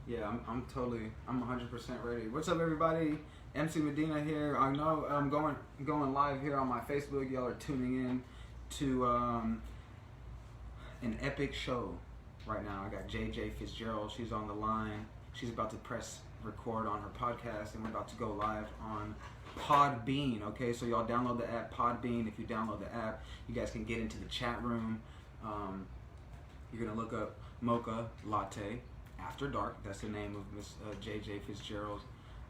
Yeah, I'm 100% ready. What's up, everybody? MC Medina here. I know I'm going live here on my Facebook. Y'all are tuning in to an epic show right now. I got JJ Fitzgerald. She's on the line. She's about to press record on her podcast, and we're about to go live on Podbean. Okay, so y'all download the app Podbean. If you download the app, you guys can get into the chat room. You're gonna look up Mocha Latte After Dark. That's the name of Miss JJ Fitzgerald's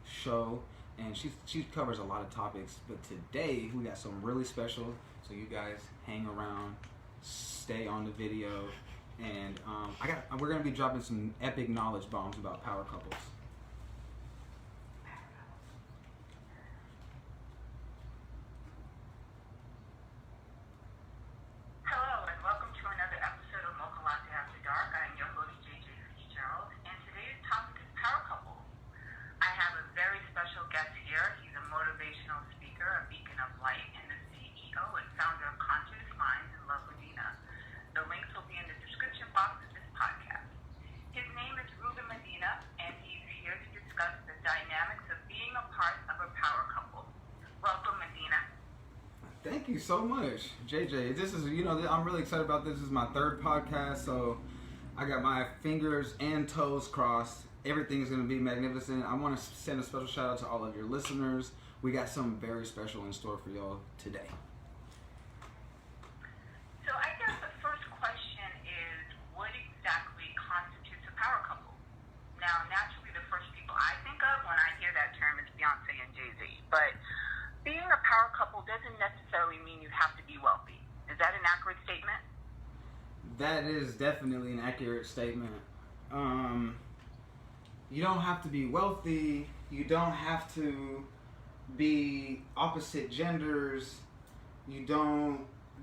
show, and she covers a lot of topics. But today we got some really special, so you guys hang around, stay on the video, and we're gonna be dropping some epic knowledge bombs about power couples. Hello, and welcome to another episode of Mocha Latte After Dark. I'm your host, JJ Fitzgerald, and today's topic is power couples. I have a very special guest here. He's a motivational speaker, a beacon of light, and the CEO and founder of Conscious Minds in Love Medina. The links will be in the description box of this podcast. His name is Medina, and he's here to discuss the dynamics of being a part of a power couple. Welcome, Medina. Thank you so much, JJ. This is, I'm really excited about this. This is my third podcast, so I got my fingers and toes crossed. Everything's going to be magnificent. I want to send a special shout out to all of your listeners. We got something very special in store for y'all today. So I guess the first question is, what exactly constitutes a power couple? Now, naturally, the first people I think of when I hear that term is Beyonce and Jay-Z, but being a power couple doesn't necessarily mean you have to be wealthy. Is that an accurate statement? That is definitely an accurate statement. You don't have to be wealthy. You don't have to be opposite genders.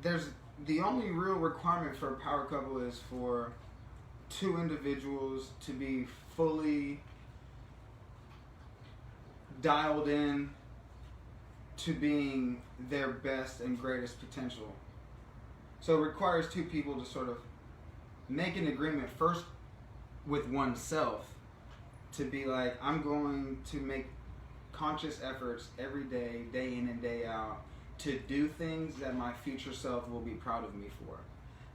There's the only real requirement for a power couple is for two individuals to be fully dialed in to being their best and greatest potential. So it requires two people to sort of make an agreement first with oneself to be like, I'm going to make conscious efforts every day, day in and day out, to do things that my future self will be proud of me for.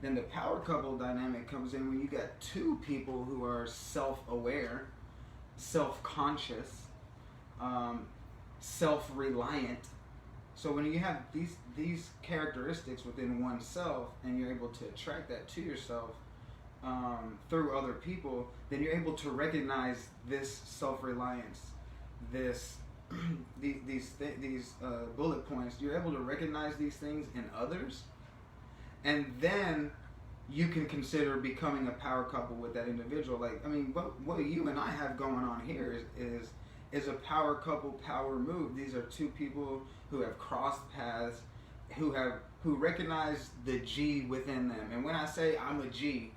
Then the power couple dynamic comes in when you got two people who are self-aware, self-conscious, self-reliant. So when you have these characteristics within oneself and you're able to attract that to yourself through other people, then you're able to recognize this self-reliance, these bullet points. You're able to recognize these things in others, and then you can consider becoming a power couple with that individual. Like, I mean, what you and I have going on here is a power couple power move. These are two people who have crossed paths, who recognize the G within them. And when I say I'm a G,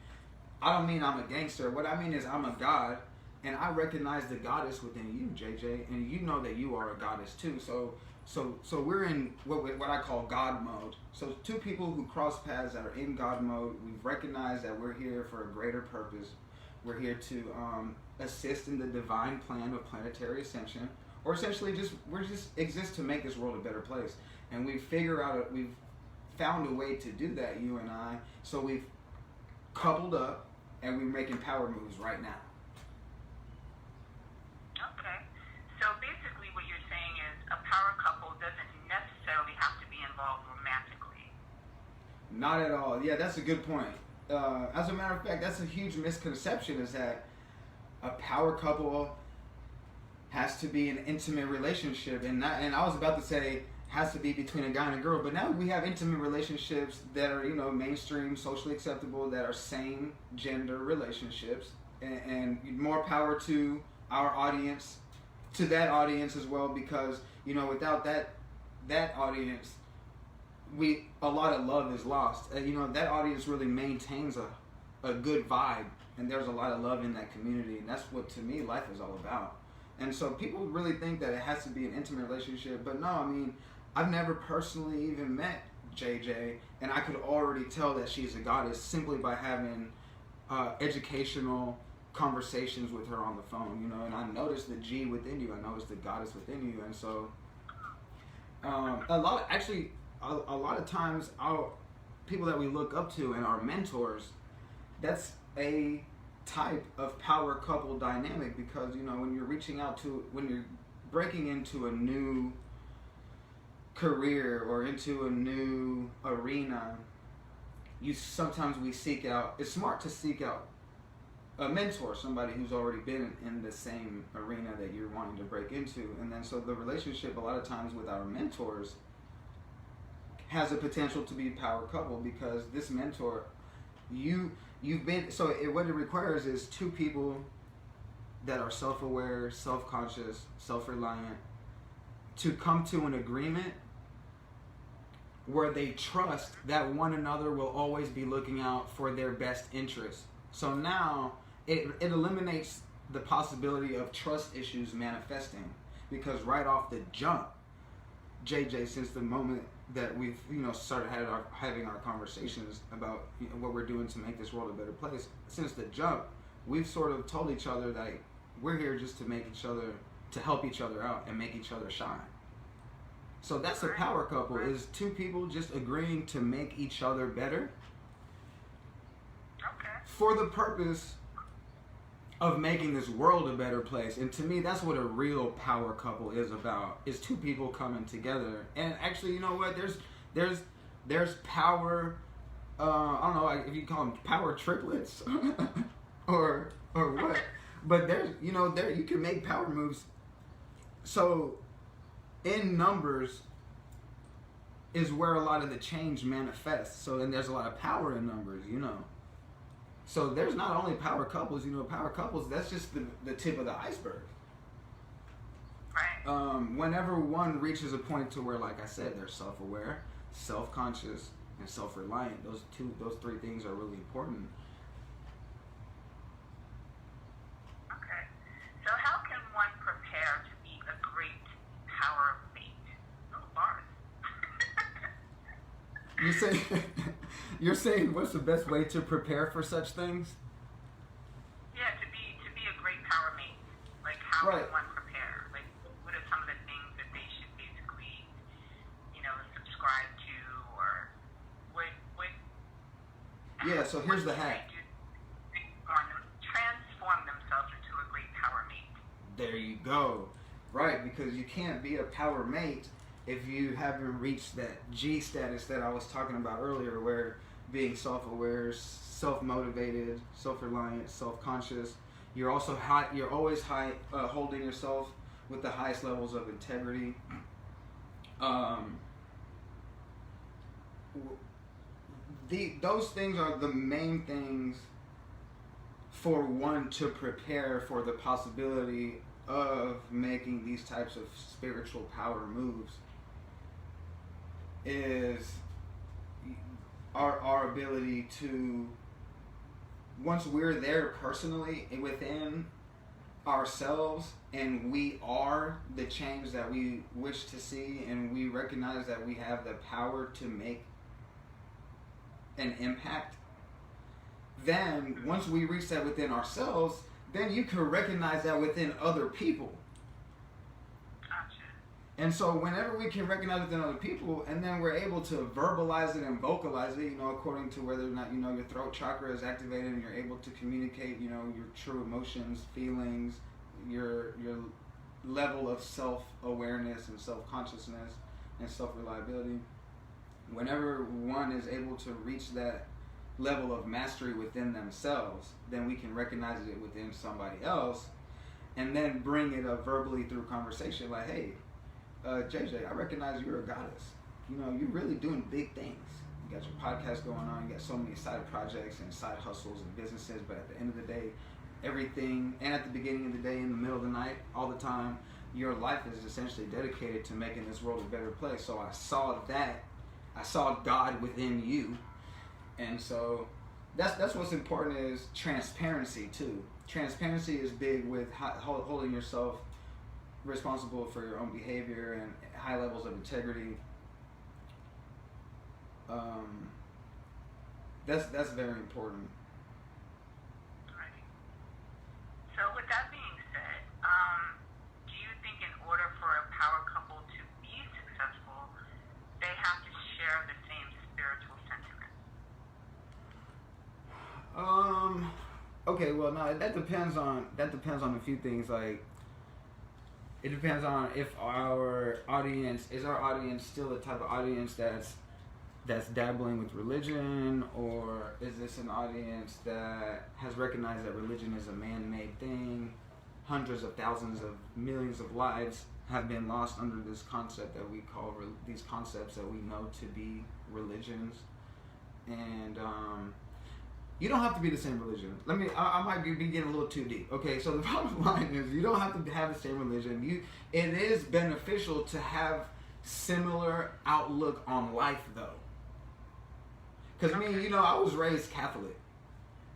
I don't mean I'm a gangster. What I mean is I'm a God, and I recognize the goddess within you, JJ, and you know that you are a goddess too. So we're in what I call God mode. So two people who cross paths that are in God mode. We've recognized that we're here for a greater purpose. We're here to assist in the divine plan of planetary ascension, or essentially we just exist to make this world a better place. And we've found a way to do that, you and I. So we've coupled up, and we're making power moves right now. Okay. So basically what you're saying is a power couple doesn't necessarily have to be involved romantically. Not at all. Yeah, that's a good point. As a matter of fact, that's a huge misconception, is that a power couple has to be an intimate relationship, and I was about to say has to be between a guy and a girl, but now we have intimate relationships that are, mainstream, socially acceptable, that are same gender relationships, and more power to our audience, to that audience as well, because without that audience, a lot of love is lost. That audience really maintains a good vibe, and there's a lot of love in that community, and that's what, to me, life is all about. And so people really think that it has to be an intimate relationship, but no, I mean, I've never personally even met JJ, and I could already tell that she's a goddess simply by having educational conversations with her on the phone, you know, and I noticed the G within you. I noticed the goddess within you, and so a lot of times our people that we look up to and our mentors, that's a type of power couple dynamic, because, you know, when you're breaking into a new career or into a new arena, sometimes we seek out, it's smart to seek out a mentor, somebody who's already been in the same arena that you're wanting to break into. And then so the relationship a lot of times with our mentors has a potential to be a power couple, because this mentor, what it requires is two people that are self-aware, self-conscious, self-reliant, to come to an agreement where they trust that one another will always be looking out for their best interests. So now it eliminates the possibility of trust issues manifesting, because right off the jump, JJ, since the moment that we've, you know, started having our conversations about, you know, what we're doing to make this world a better place, since the jump, we've sort of told each other that we're here just to help each other out and make each other shine. So that's a power couple, is two people just agreeing to make each other better for the purpose of making this world a better place. And to me, that's what a real power couple is about, is two people coming together. And actually, you know what, there's power, I don't know if you call them power triplets or what, but there's, you know, you can make power moves. So in numbers is where a lot of the change manifests. So then there's a lot of power in numbers, you know. So there's not only power couples, you know, power couples, that's just the tip of the iceberg. Right. Whenever one reaches a point to where, like I said, they're self-aware, self-conscious, and self-reliant, those three things are really important. Okay. So how can one prepare to be a great power mate? Oh, bars. You're saying what's the best way to prepare for such things? Yeah, to be a great power mate. Like, how can one prepare? Like, what are some of the things that they should basically, you know, subscribe to, or what? Yeah. So here's the hack. Transform themselves into a great power mate. There you go. Right, because you can't be a power mate if you haven't reached that G status that I was talking about earlier, where being self-aware, self-motivated, self-reliant, self-conscious, you're also high, you're always holding yourself with the highest levels of integrity. Those things are the main things for one to prepare for the possibility of making these types of spiritual power moves, is our ability to, once we're there personally within ourselves and we are the change that we wish to see, and we recognize that we have the power to make an impact, then once we reach that within ourselves, then you can recognize that within other people. And so whenever we can recognize within other people, and then we're able to verbalize it and vocalize it, you know, according to whether or not, you know, your throat chakra is activated and you're able to communicate, you know, your true emotions, feelings, your level of self-awareness and self-consciousness and self-reliability. Whenever one is able to reach that level of mastery within themselves, then we can recognize it within somebody else, and then bring it up verbally through conversation, like, hey, JJ, I recognize you're a goddess. You know, you're really doing big things. You got your podcast going on, you got so many side projects and side hustles and businesses, but at the end of the day, everything, and at the beginning of the day, in the middle of the night, all the time, your life is essentially dedicated to making this world a better place. So I saw God within you. And so that's what's important, is transparency too. Transparency is big with holding yourself responsible for your own behavior and high levels of integrity. That's very important. Okay, well, no, that depends on a few things. Like, it depends on if our audience still the type of audience that's dabbling with religion, or is this an audience that has recognized that religion is a man-made thing? Hundreds of thousands of millions of lives have been lost under this concept that we call these concepts that we know to be religions, and you don't have to be the same religion. I might be getting a little too deep. Okay, so the bottom line is you don't have to have the same religion. It is beneficial to have similar outlook on life, though. Because I was raised Catholic,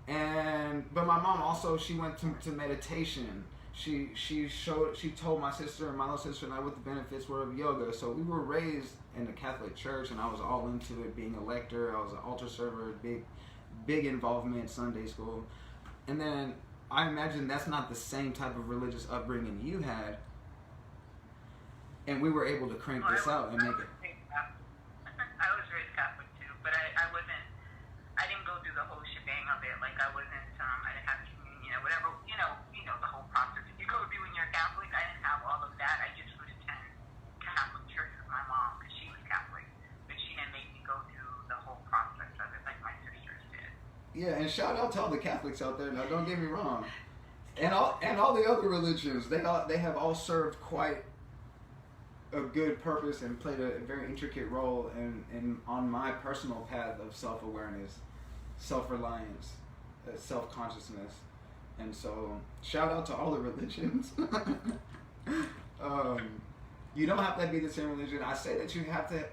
but my mom also, she went to meditation. She told my sister and my little sister and I what the benefits were of yoga. So we were raised in the Catholic Church, and I was all into it. Being a lector, I was an altar server, big involvement in Sunday school. And then I imagine that's not the same type of religious upbringing you had, and we were able to crank this out and make it. I was raised Catholic too, but I didn't go through the whole shebang of it. Like, I didn't have communion or whatever, the whole process you go through when you're Catholic. I didn't have all of that. I just would attend Catholic church with my mom because she was Catholic, but she didn't make me go through the whole process of it like my sisters did. Yeah, and shout out to all the Catholics out there. Now, don't get me wrong. And all the other religions, they have all served quite a good purpose and played a very intricate role in on my personal path of self-awareness, self-reliance, self-consciousness. And so, shout out to all the religions. You don't have to be the same religion. I say that you have to.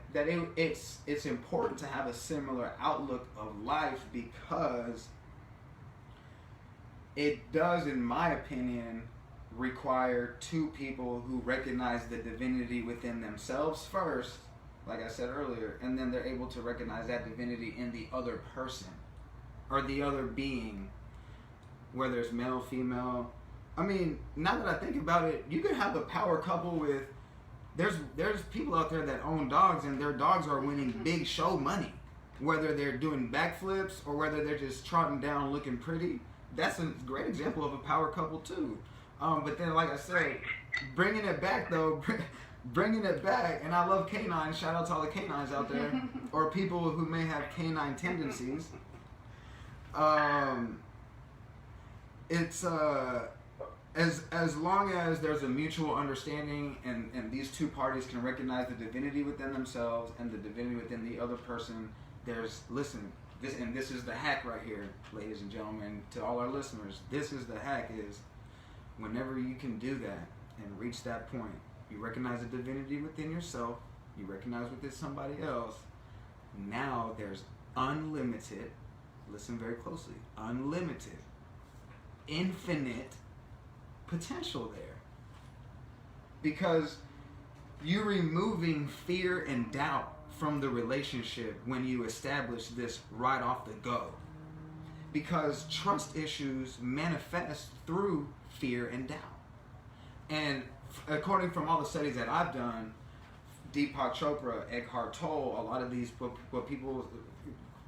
It's important to have a similar outlook of life, because it does, in my opinion, require two people who recognize the divinity within themselves first, like I said earlier, and then they're able to recognize that divinity in the other person or the other being, whether it's male, female. I mean, now that I think about it, you could have a power couple with, there's people out there that own dogs, and their dogs are winning big show money, whether they're doing backflips or whether they're just trotting down looking pretty. That's a great example of a power couple too. But then, like I said, bringing it back, and I love canines. Shout out to all the canines out there, or people who may have canine tendencies. It's as long as there's a mutual understanding, and these two parties can recognize the divinity within themselves and the divinity within the other person. This is the hack right here, ladies and gentlemen, to all our listeners. This is the hack: is whenever you can do that and reach that point, you recognize the divinity within yourself, you recognize within somebody else. Now there's unlimited, listen very closely, unlimited, infinite potential there. Because you're removing fear and doubt from the relationship when you establish this right off the go. Because trust issues manifest through fear and doubt. And according from all the studies that I've done, Deepak Chopra, Eckhart Tolle, a lot of these what people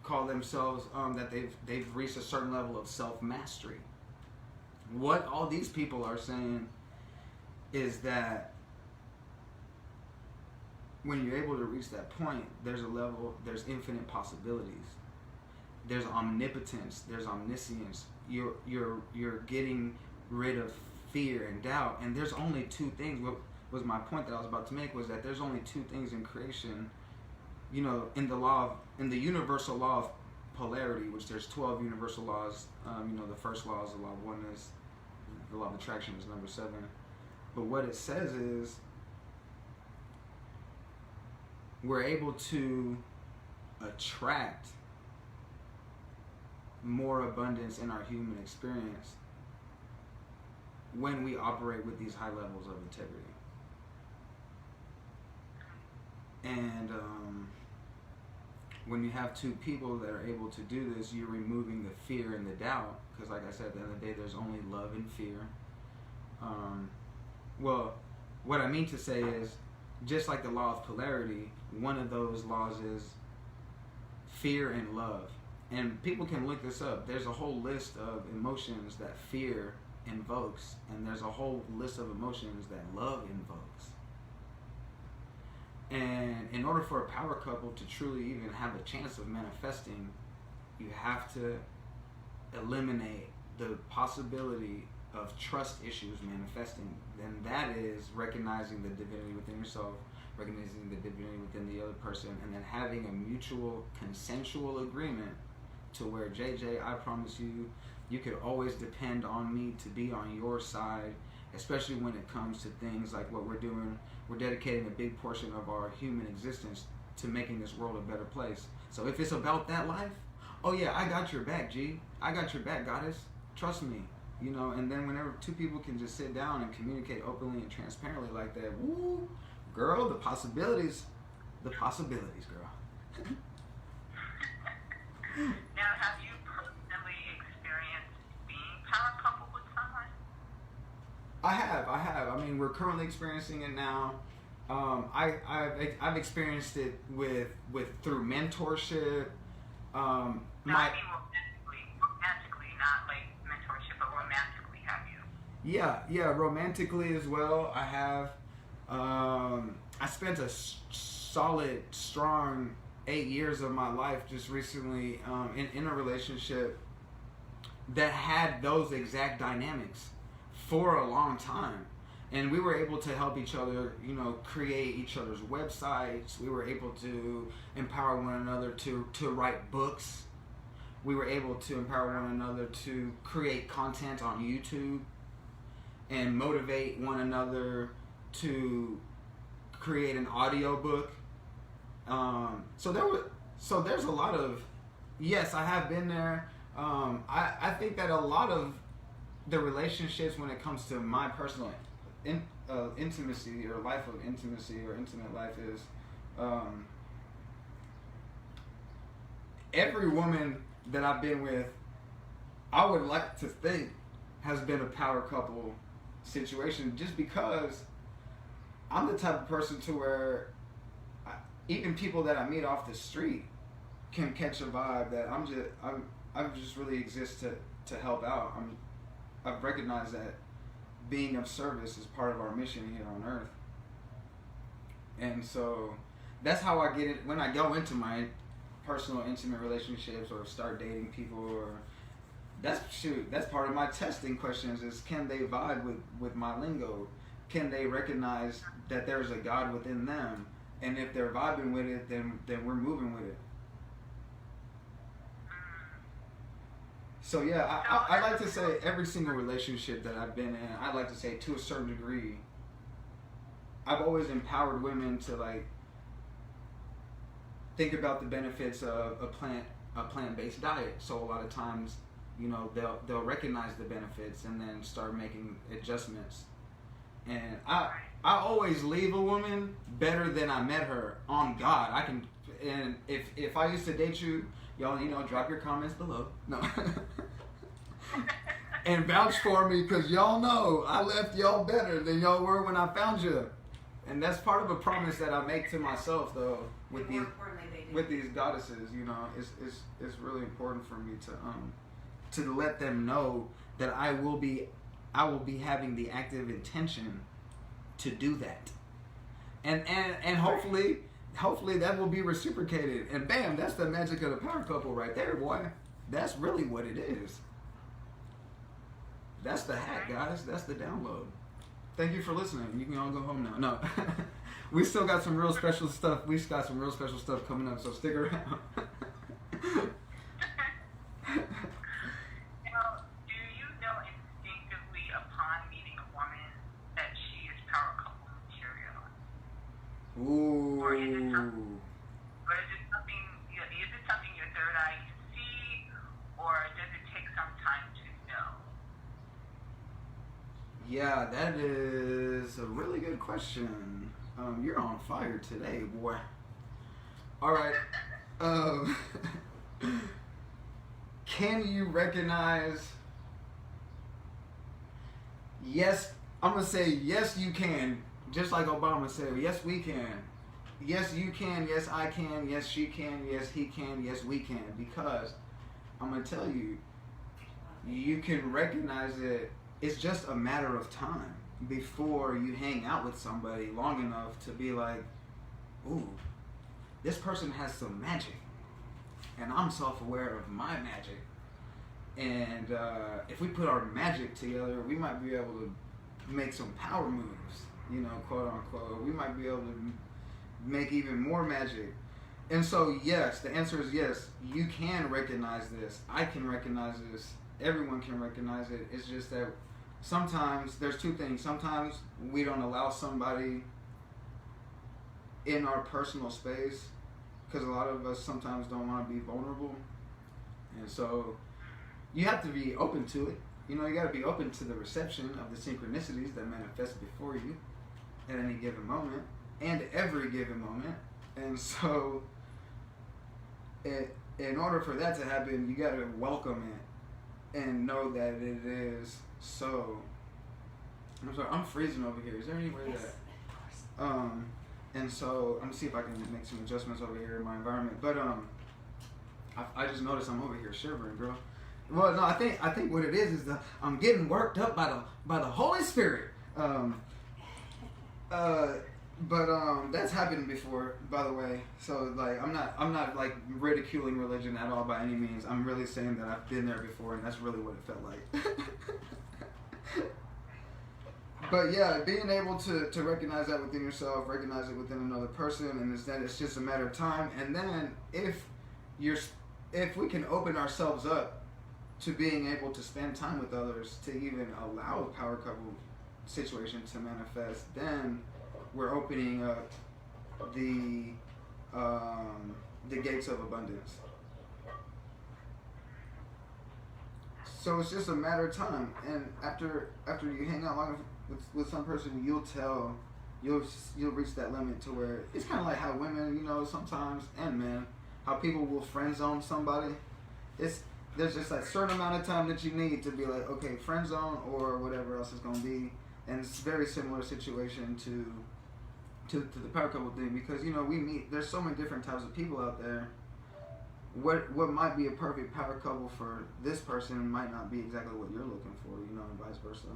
call themselves, that they've reached a certain level of self-mastery. What all these people are saying is that when you're able to reach that point, there's infinite possibilities. There's omnipotence, there's omniscience. You're getting rid of fear and doubt, and there's only two things. What was my point that I was about to make was that there's only two things in creation, in the universal law of polarity, which there's 12 universal laws. The first law is the law of oneness, the law of attraction is number 7. But what it says is we're able to attract more abundance in our human experience when we operate with these high levels of integrity. And when you have two people that are able to do this, you're removing the fear and the doubt, because like I said, at the end of the day, there's only love and fear. Well, what I mean to say is, just like the law of polarity, one of those laws is fear and love. and people can look this up. There's a whole list of emotions that fear invokes, and there's a whole list of emotions that love invokes. And in order for a power couple to truly even have a chance of manifesting, you have to eliminate the possibility of trust issues manifesting. And that is recognizing the divinity within yourself, recognizing the divinity within the other person, and then having a mutual consensual agreement to where, JJ, I promise you, you could always depend on me to be on your side, especially when it comes to things like what we're doing. We're dedicating a big portion of our human existence to making this world a better place. So if it's about that life, oh yeah, I got your back, G. I got your back, goddess. Trust me. You know, and then whenever two people can just sit down and communicate openly and transparently like that, woo, girl, the possibilities, girl. Now, have you personally experienced being power couple with someone? I have. I mean, we're currently experiencing it now. I've experienced it with through mentorship. I mean romantically, not like mentorship, but romantically, have you? Yeah, romantically as well. I have. I spent a solid, strong 8 years of my life just recently in a relationship that had those exact dynamics for a long time. And we were able to help each other, you know, create each other's websites. We were able to empower one another to write books. We were able to empower one another to create content on YouTube and motivate one another to create an audio book. So there's a lot of, yes, I have been there. I think that a lot of the relationships when it comes to my personal intimacy or life of intimacy or intimate life is every woman that I've been with, I would like to think has been a power couple situation, just because I'm the type of person to where even people that I meet off the street can catch a vibe that I'm just really exist to help out. I've recognized that being of service is part of our mission here on earth. And so that's how I get it when I go into my personal intimate relationships or start dating people, or that's part of my testing questions is, can they vibe with my lingo? Can they recognize that there's a God within them? And if they're vibing with it, then we're moving with it. So yeah, I like to say every single relationship that I've been in, I'd like to say to a certain degree, I've always empowered women to like think about the benefits of a plant-based diet. So a lot of times, you know, they'll recognize the benefits and then start making adjustments. And I always leave a woman better than I met her, on God. I can, and if I used to date you, y'all, you know, drop your comments below. No. And vouch for me, because y'all know I left y'all better than y'all were when I found you. And that's part of a promise that I make to myself, though, with these goddesses. You know, it's really important for me to let them know that I will be having the active intention to do that, and hopefully that will be reciprocated. And bam, that's the magic of the power couple right there, boy. That's really what it is. That's the hack, guys. That's the download. Thank you for listening. You can all go home now. No, we still got some real special stuff. We got some real special stuff coming up, so stick around. Ooh. Or is it something your third eye can see, or does it take some time to know? Yeah, that is a really good question. You're on fire today, boy. All right. Can you recognize? Yes, I'm gonna say yes. You can. Just like Obama said, yes, we can. Yes, you can. Yes, I can. Yes, she can. Yes, he can. Yes, we can. Because I'm gonna tell you, you can recognize it. It's just a matter of time before you hang out with somebody long enough to be like, ooh, this person has some magic, and I'm self-aware of my magic. And if we put our magic together, we might be able to make some power moves, you know, quote unquote. We might be able to make even more magic. And so, yes, the answer is yes. You can recognize this. I can recognize this. Everyone can recognize it. It's just that sometimes there's two things. Sometimes we don't allow somebody in our personal space because a lot of us sometimes don't want to be vulnerable. And so you have to be open to it. You know, you got to be open to the reception of the synchronicities that manifest before you at any given moment and every given moment. And so in order for that to happen, you got to welcome it and know that it is so. I'm sorry, I'm freezing over here. Is there any way that and so I'm gonna see if I can make some adjustments over here in my environment. But I just noticed I'm over here shivering, bro. Well, no, I think what it is that I'm getting worked up by the Holy Spirit. But that's happened before, by the way. So like I'm not like ridiculing religion at all by any means. I'm really saying that I've been there before, and that's really what it felt like. But yeah, being able to recognize that within yourself, recognize it within another person, and it's just a matter of time. And then if we can open ourselves up to being able to spend time with others, to even allow a power couple situation to manifest, then we're opening up the gates of abundance. So it's just a matter of time, and after you hang out long enough with some person, you'll reach that limit to where it's kind of like how women, you know, sometimes, and men, how people will friend zone somebody. There's just that certain amount of time that you need to be like, okay, friend zone or whatever else it's gonna be, and it's a very similar situation to the power couple thing, because you know there's so many different types of people out there. What might be a perfect power couple for this person might not be exactly what you're looking for, you know, and vice versa.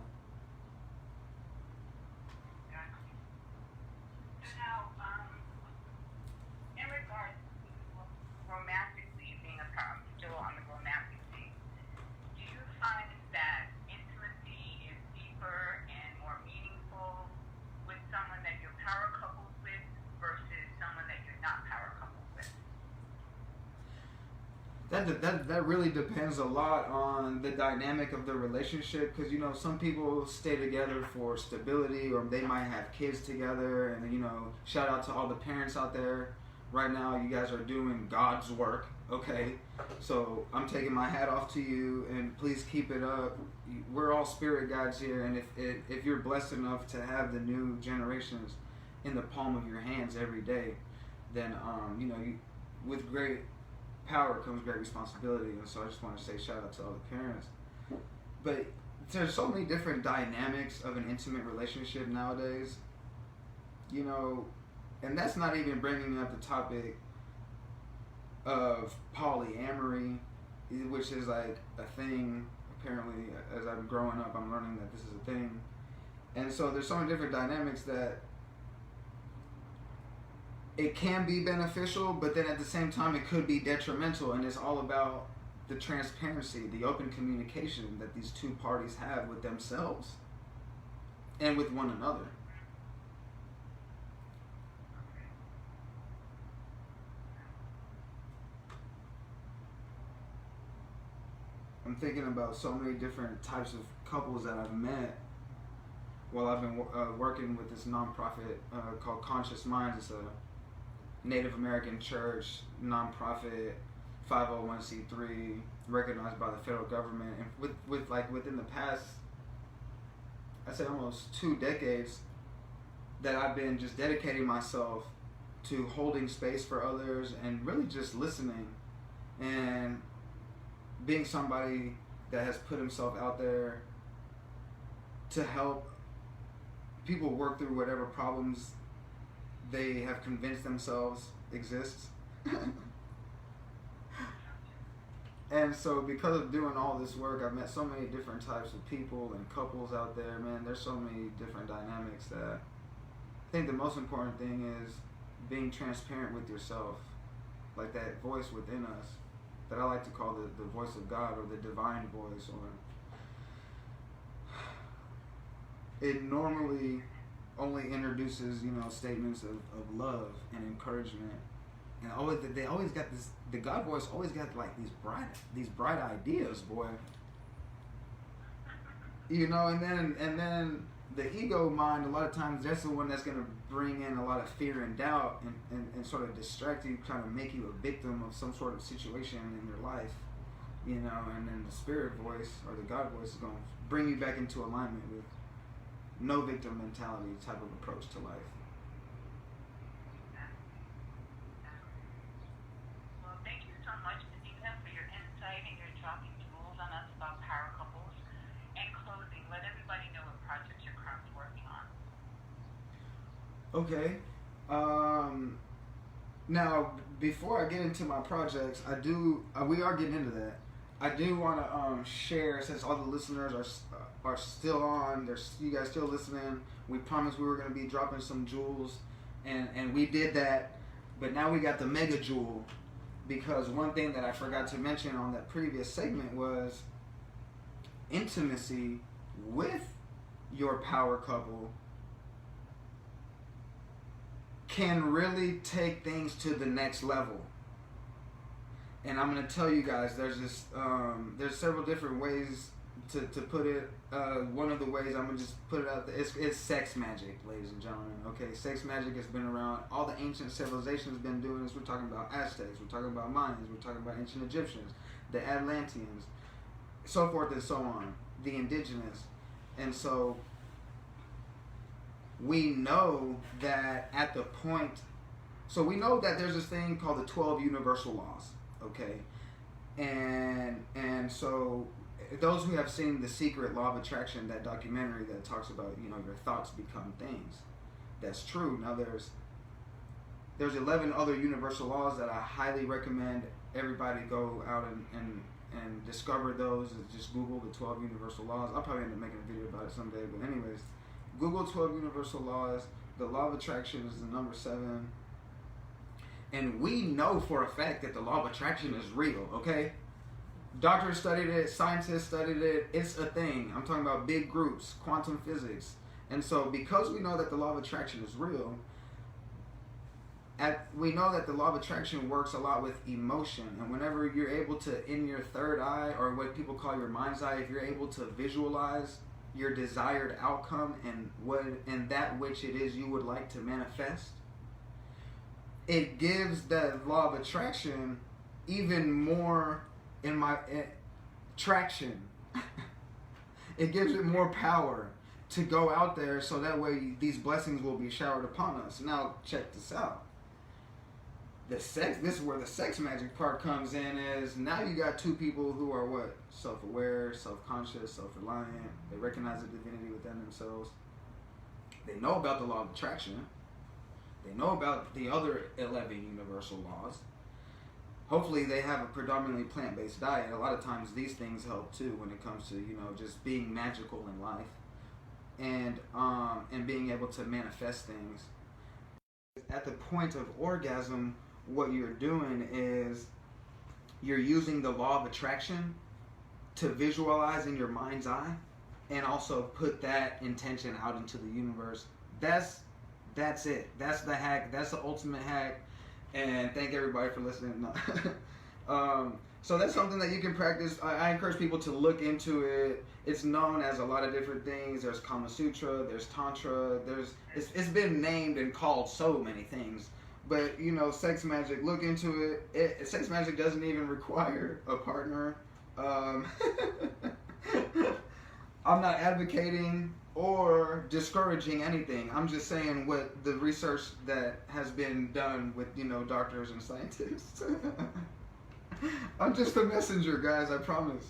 That really depends a lot on the dynamic of the relationship, because you know some people stay together for stability, or they might have kids together, and you know, shout out to all the parents out there right now. You guys are doing God's work, okay? So I'm taking my hat off to you, and please keep it up. We're all spirit guides here, and if you're blessed enough to have the new generations in the palm of your hands every day, then you know, with great power comes great responsibility. And so I just want to say shout out to all the parents. But there's so many different dynamics of an intimate relationship nowadays, you know, and that's not even bringing up the topic of polyamory, which is like a thing. Apparently, as I'm growing up, I'm learning that this is a thing. And so there's so many different dynamics that it can be beneficial, but then at the same time it could be detrimental, and it's all about the transparency, the open communication that these two parties have with themselves and with one another. I'm thinking about so many different types of couples that I've met while I've been working with this nonprofit called Conscious Minds. It's a Native American church, nonprofit, 501c3, recognized by the federal government, and with like within the past, I'd say almost 2 decades, that I've been just dedicating myself to holding space for others and really just listening and being somebody that has put himself out there to help people work through whatever problems they have convinced themselves exists. And so because of doing all this work, I've met so many different types of people and couples out there, man. There's so many different dynamics that I think the most important thing is being transparent with yourself. Like that voice within us that I like to call the voice of God, or the divine voice, or it normally only introduces, statements of love and encouragement. And they always got this. The God voice always got like these bright ideas, boy. And then the ego mind, a lot of times that's the one that's gonna bring in a lot of fear and doubt and sort of distract you, trying to make you a victim of some sort of situation in your life, and then the spirit voice or the God voice is gonna bring you back into alignment with no victim mentality type of approach to life. Well, thank you so much, Medina, for your insight and your dropping jewels on us about power couples. In closing, let everybody know what projects you're currently working on. Okay. Now, before I get into my projects, we are getting into that. I do want to share, since all the listeners are still on, you guys still listening. We promised we were going to be dropping some jewels, and we did that. But now we got the mega jewel, because one thing that I forgot to mention on that previous segment was intimacy with your power couple can really take things to the next level. And I'm going to tell you guys, there's several different ways to put it. One of the ways, I'm going to just put it out there, it's sex magic, ladies and gentlemen. Okay, sex magic has been around. All the ancient civilizations have been doing this. We're talking about Aztecs, we're talking about Mayans, we're talking about ancient Egyptians, the Atlanteans, so forth and so on, the indigenous. And so we know that at the point, so we know that there's this thing called the 12 universal laws. Okay, and so those who have seen The Secret, Law of Attraction, that documentary that talks about, your thoughts become things, that's true. Now there's 11 other universal laws that I highly recommend everybody go out and discover those. Just Google the 12 universal laws. I'll probably end up making a video about it someday, but anyways, Google 12 universal laws. The law of attraction is the number 7. And we know for a fact that the law of attraction is real, okay? Doctors studied it, scientists studied it, it's a thing. I'm talking about big groups, quantum physics. And so because we know that the law of attraction is real, we know that the law of attraction works a lot with emotion. And whenever you're able to, in your third eye, or what people call your mind's eye, if you're able to visualize your desired outcome and that which it is you would like to manifest, it gives the law of attraction even more traction. It gives it more power to go out there, so that way these blessings will be showered upon us. Now check this out. This is where the sex magic part comes in, is now you got two people who are what? Self-aware, self-conscious, self-reliant. They recognize the divinity within themselves. They know about the law of attraction. They know about the other 11 universal laws. Hopefully they have a predominantly plant-based diet. A lot of times these things help too when it comes to, just being magical in life and being able to manifest things. At the point of orgasm, what you're doing is you're using the law of attraction to visualize in your mind's eye and also put that intention out into the universe. That's it. That's the hack. That's the ultimate hack. And thank everybody for listening. So that's something that you can practice. I encourage people to look into it. It's known as a lot of different things. There's Kama Sutra. There's Tantra. It's been named and called so many things. But sex magic. Look into it. Sex magic doesn't even require a partner. I'm not advocating or discouraging anything. I'm just saying what the research that has been done with doctors and scientists. I'm just a messenger, guys, I promise.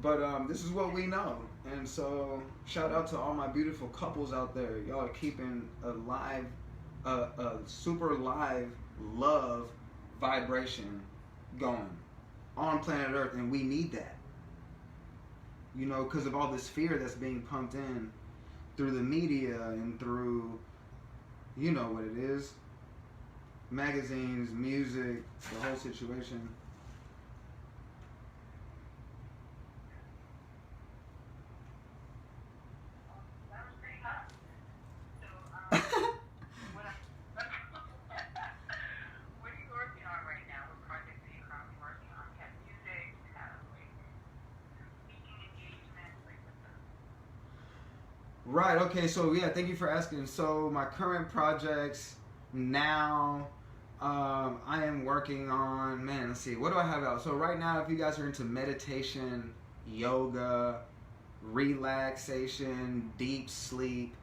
But this is what we know. And so shout out to all my beautiful couples out there. Y'all are keeping a super live love vibration going. on planet Earth, and we need that. You know, because of all this fear that's being pumped in through the media and through, you know what it is, magazines, music, the whole situation. Right, okay, so yeah, thank you for asking. So my current projects now, I am working on, man, let's see, what do I have out? So right now, if you guys are into meditation, yoga, relaxation, deep sleep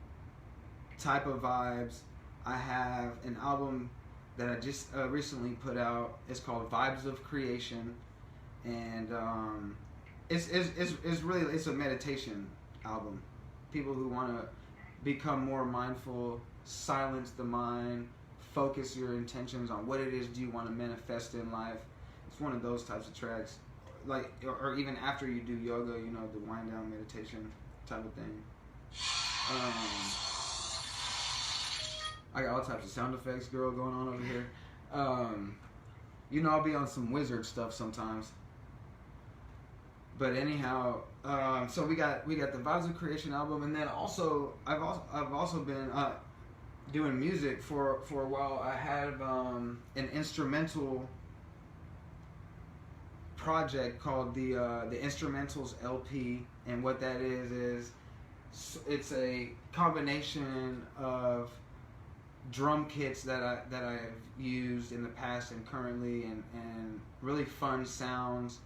type of vibes, I have an album that I just recently put out. It's called Vibes of Creation, and it's really, it's a meditation album. People who want to become more mindful, silence the mind, focus your intentions on what it is do you want to manifest in life. It's one of those types of tracks, like, or even after you do yoga, you know, the wind down meditation type of thing. I got all types of sound effects, girl, going on over here. You know, I'll be on some wizard stuff sometimes. But anyhow, so we got the Vibes of Creation album, and then also I've also been doing music for a while. I have an instrumental project called the Instrumentals LP, and what that is it's a combination of drum kits that I've used in the past and currently, and really fun sounds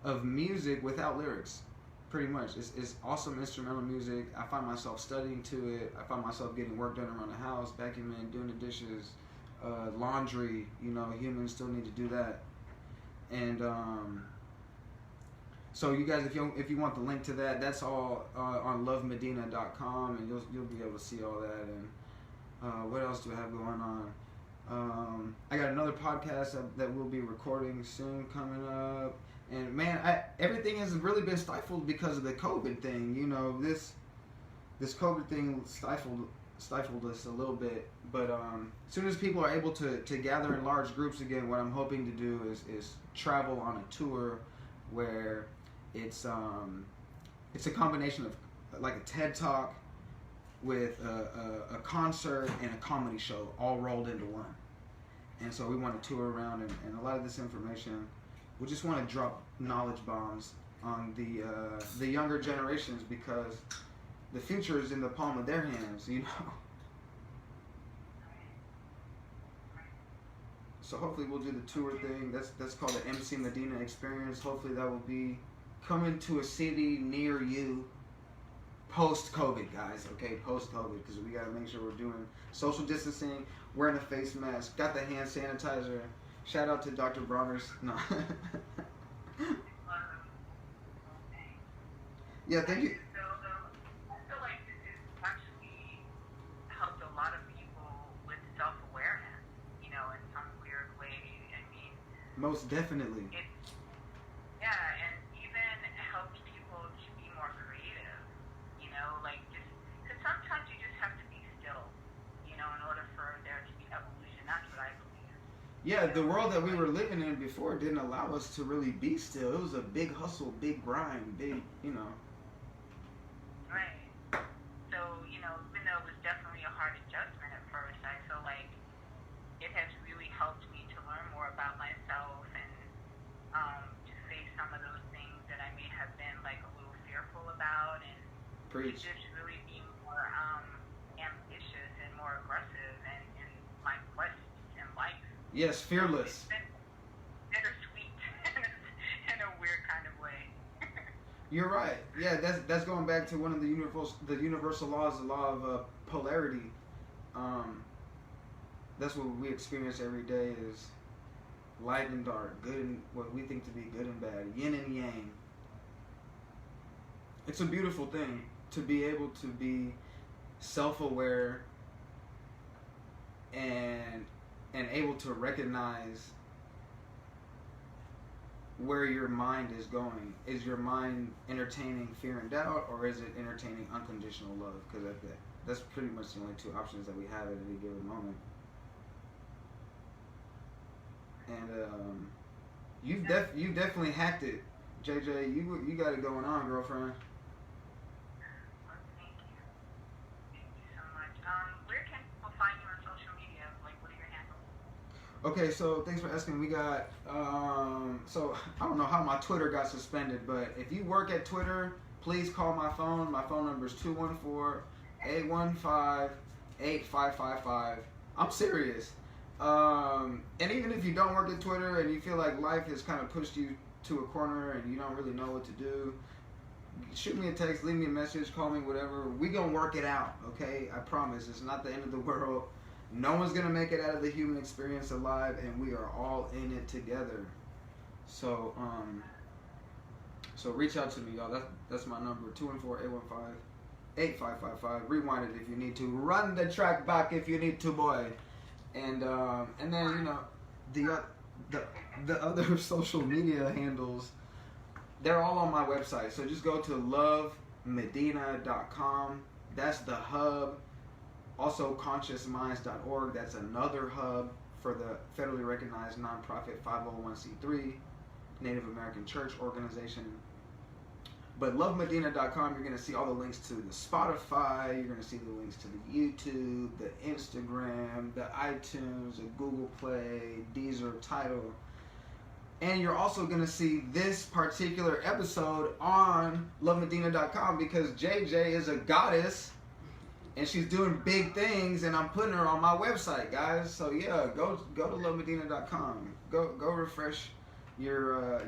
of music without lyrics, pretty much. It's awesome instrumental music. I find myself studying to it. I find myself getting work done around the house, vacuuming, doing the dishes, laundry. You know, humans still need to do that. And so you guys, if you want the link to that, that's all on lovemedina.com, and you'll be able to see all that. And what else do I have going on? I got another podcast that we'll be recording soon coming up. And man, everything has really been stifled because of the COVID thing. You know, this COVID thing stifled us a little bit. But as soon as people are able to gather in large groups again, what I'm hoping to do is travel on a tour where it's a combination of like a TED Talk with a concert and a comedy show all rolled into one. And so we want to tour around, and a lot of this information, we just want to drop knowledge bombs on the younger generations, because the future is in the palm of their hands, you know. So hopefully we'll do the tour thing. That's called the MC Medina experience. Hopefully that will be coming to a city near you post-COVID, guys. Okay, post-COVID, because we got to make sure we're doing social distancing, wearing a face mask, got the hand sanitizer. Shout out to Dr. Bronner's. No. Yeah, thank you. I feel like this has actually helped a lot of people with self-awareness, you know, in some weird way. I mean, most definitely. Yeah, and even helped people to be more creative, you know, like just, because sometimes you just have to be still, you know, in order for there to be evolution. That's what I believe. Yeah, the world that we were living in before didn't allow us to really be still. It was a big hustle, big grind, big, you know. Right. So, you know, even though it was definitely a hard adjustment at first, I feel like it has really helped me to learn more about myself and to face some of those things that I may have been like a little fearful about, and Preach. just really be more ambitious and more aggressive in my quest in life. Yes, fearless. It's been bittersweet in a weird kind of way. You're right. Yeah, that's going back to one of the universal laws, the law of polarity. That's what we experience every day, is light and dark, good and what we think to be good and bad, yin and yang. It's a beautiful thing to be able to be self-aware and able to recognize where your mind is going. Is your mind entertaining fear and doubt, or is it entertaining unconditional love? Because that's pretty much the only two options that we have at any given moment. And you've definitely hacked it, JJ. You got it going on, girlfriend. Well, thank you. Thank you so much. Where can people find you on social media? Like, what are your handles? Okay, so thanks for asking. We got so I don't know how my Twitter got suspended, but if you work at Twitter, please call my phone. My phone number is 214-815-8555. I'm serious. And even if you don't work at Twitter and you feel like life has kind of pushed you to a corner and you don't really know what to do, shoot me a text, leave me a message, call me, whatever. We gonna work it out, okay? I promise. It's not the end of the world. No one's gonna make it out of the human experience alive, and we are all in it together. So reach out to me, y'all. That's my number, 214-815-8555. Rewind it if you need to. Run the track back if you need to, boy. And then the other social media handles, they're all on my website. So just go to lovemedina.com. That's the hub. Also consciousminds.org. That's another hub for the federally recognized nonprofit 501c3 Native American church organization. But lovemedina.com, you're going to see all the links to the Spotify, you're going to see the links to the YouTube, the Instagram, the iTunes, the Google Play, Deezer, Tidal. And you're also going to see this particular episode on lovemedina.com because JJ is a goddess and she's doing big things, and I'm putting her on my website, guys. So yeah, go to lovemedina.com. Go refresh your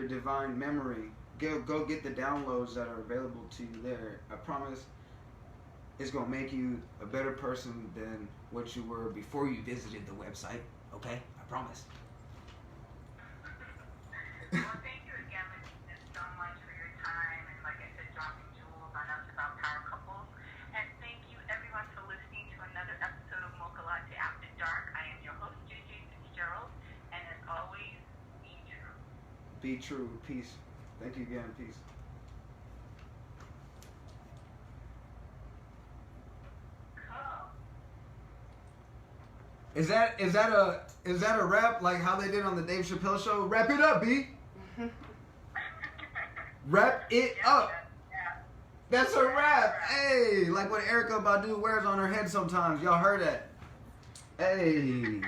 divine memory. Go get the downloads that are available to you there. I promise it's going to make you a better person than what you were before you visited the website. Okay? I promise. Well, thank you again, Medina, so much for your time and, like I said, dropping jewels on us about power couples. And thank you, everyone, for listening to another episode of Mocha Latte After Dark. I am your host, JJ Fitzgerald, and as always, be true. Be true. Peace. Thank you again. Peace. Is that a rap like how they did on the Dave Chappelle show? Wrap it up, B. Wrap it up. That's a rap. Hey, like what Erykah Badu wears on her head sometimes. Y'all heard that? Hey.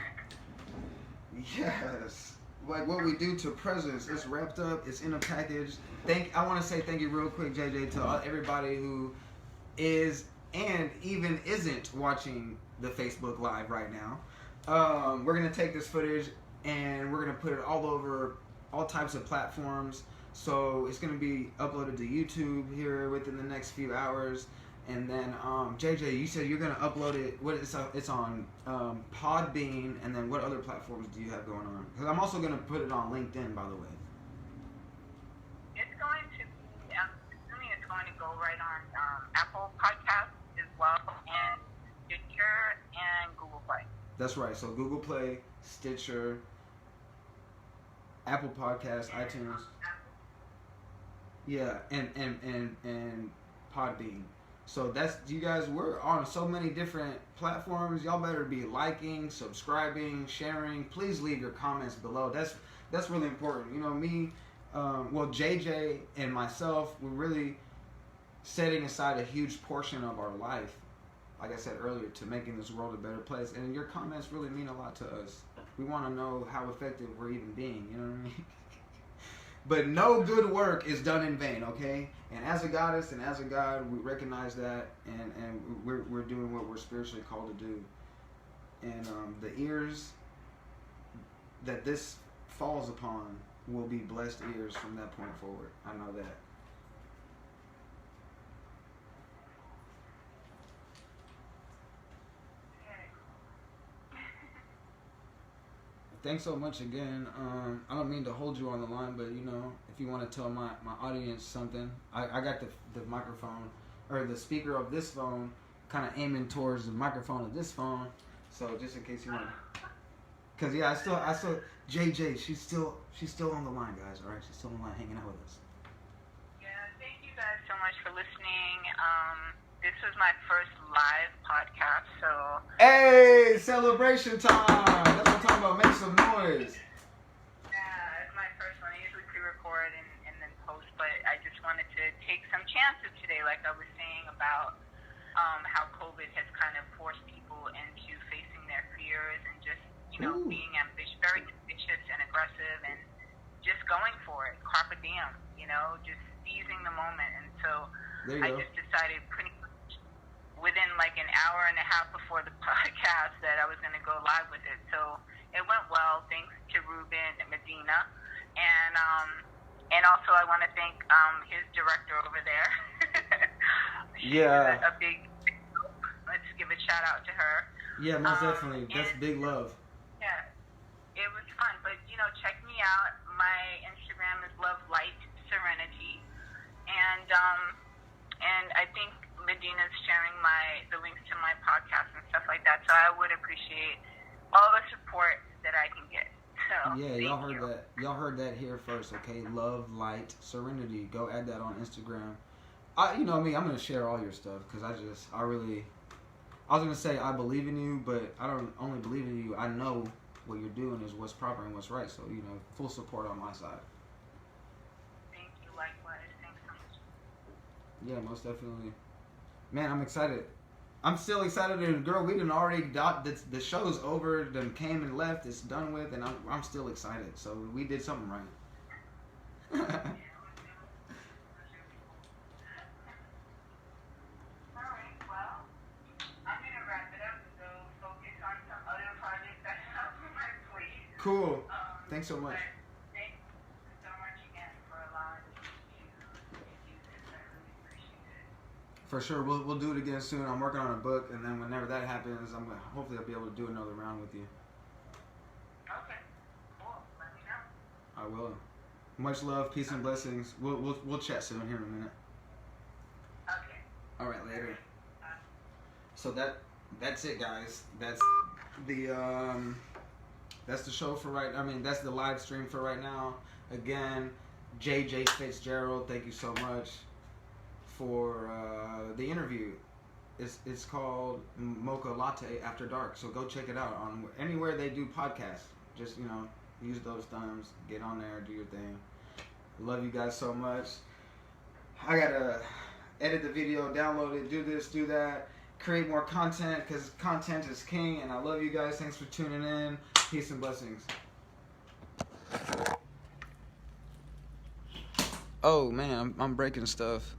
Yes. Like what we do to presents. It's wrapped up. It's in a package. I want to say thank you real quick, JJ, to everybody who is and even isn't watching the Facebook Live right now. We're going to take this footage and we're going to put it all over all types of platforms. So it's going to be uploaded to YouTube here within the next few hours. And then, JJ, you said you're going to upload it. It's on Podbean, and then what other platforms do you have going on? Because I'm also going to put it on LinkedIn, by the way. It's going to be, assuming it's going to go right on Apple Podcasts as well, and Stitcher and Google Play. That's right. So Google Play, Stitcher, Apple Podcasts, iTunes. Yeah, and Podbean. So that's, you guys, we're on so many different platforms. Y'all better be liking, subscribing, sharing. Please leave your comments below. That's really important. You know, me, JJ and myself, we're really setting aside a huge portion of our life, like I said earlier, to making this world a better place. And your comments really mean a lot to us. We want to know how effective we're even being, you know what I mean? But no good work is done in vain, okay? And as a goddess and as a god, we recognize that, and we're doing what we're spiritually called to do. And the ears that this falls upon will be blessed ears from that point forward. I know that. Thanks so much again. I don't mean to hold you on the line, but you know, if you want to tell my audience something, I got the microphone or the speaker of this phone kind of aiming towards the microphone of this phone. So just in case you want to Cause yeah, I still JJ. She's still on the line, guys. All right, she's still on the line, hanging out with us. Yeah, thank you guys so much for listening. This was my first live podcast, so. Hey, celebration time! That's what I'm talking about. Make some noise. Yeah, it's my first one. I usually pre-record and then post, but I just wanted to take some chances today, like I was saying about how COVID has kind of forced people into facing their fears and just, being ambitious, very ambitious and aggressive and just going for it, carpe diem, just seizing the moment. And so I just decided pretty much within like an hour and a half before the podcast that I was going to go live with it. So it went well, thanks to Ruben Medina. And also I want to thank his director over there. She was a big, let's give a shout out to her. Yeah, most definitely. That's big love. Yeah, it was fun. But, check me out. My Instagram is Love Light Serenity. And I think Medina's sharing the links to my podcast and stuff like that. So I would appreciate all the support that I can get. So, yeah, y'all heard that. Y'all heard that here first, okay? Love Light Serenity. Go add that on Instagram. You know me, I'm going to share all your stuff because I was going to say I believe in you, but I don't only believe in you. I know what you're doing is what's proper and what's right. So, full support on my side. Thank you. Likewise. Thanks so much. Yeah, most definitely. Man, I'm excited. I'm still excited. And girl, we done already got the show's over. Done came and left. It's done with, and I'm still excited. So we did something right. Cool. Thanks so much. Thank you so much again for allowing me to do this. I really appreciate it. For sure. We'll do it again soon. I'm working on a book, and then whenever that happens, hopefully I'll be able to do another round with you. Okay. Cool. Let me know. I will. Much love, peace, and blessings. We'll chat soon here in a minute. Okay. All right, later. So that's it, guys. That's the show for right. That's the live stream for right now. Again, JJ Fitzgerald, thank you so much for the interview. It's called Mocha Latte After Dark. So go check it out on anywhere they do podcasts. Just use those thumbs, get on there, do your thing. Love you guys so much. I gotta edit the video, download it, do this, do that, create more content because content is king. And I love you guys. Thanks for tuning in. Peace and blessings. Oh man, I'm breaking stuff.